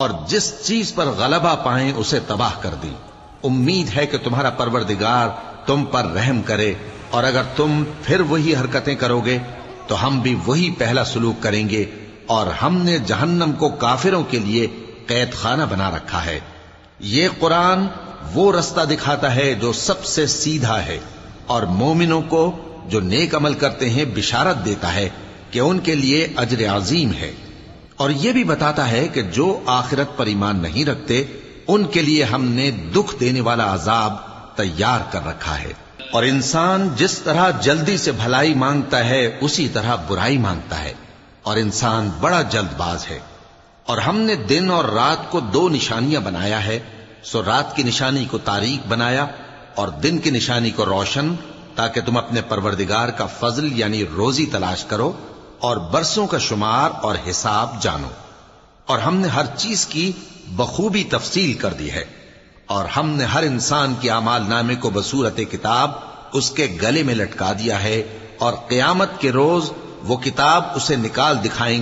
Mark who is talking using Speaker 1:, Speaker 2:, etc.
Speaker 1: اور جس چیز پر غلبہ پائیں اسے تباہ کر دی۔ امید ہے کہ تمہارا پروردگار تم پر رحم کرے، اور اگر تم پھر وہی حرکتیں کرو گے تو ہم بھی وہی پہلا سلوک کریں گے، اور ہم نے جہنم کو کافروں کے لیے قید خانہ بنا رکھا ہے۔ یہ قرآن وہ رستہ دکھاتا ہے جو سب سے سیدھا ہے، اور مومنوں کو جو نیک عمل کرتے ہیں بشارت دیتا ہے کہ ان کے لیے اجر عظیم ہے، اور یہ بھی بتاتا ہے کہ جو آخرت پر ایمان نہیں رکھتے ان کے لیے ہم نے دکھ دینے والا عذاب تیار کر رکھا ہے۔ اور انسان جس طرح جلدی سے بھلائی مانگتا ہے اسی طرح برائی مانگتا ہے، اور انسان بڑا جلد باز ہے۔ اور ہم نے دن اور رات کو دو نشانیاں بنایا ہے، سو رات کی نشانی کو تاریک بنایا اور دن کی نشانی کو روشن، تاکہ تم اپنے پروردگار کا فضل یعنی روزی تلاش کرو اور برسوں کا شمار اور حساب جانو۔ اور ہم نے ہر چیز کی بخوبی تفصیل کر دی ہے، اور ہم نے ہر انسان کے اعمال نامے کو بصورت کتاب اس کے گلے میں لٹکا دیا ہے، اور قیامت کے روز وہ کتاب اسے نکال دکھائیں گے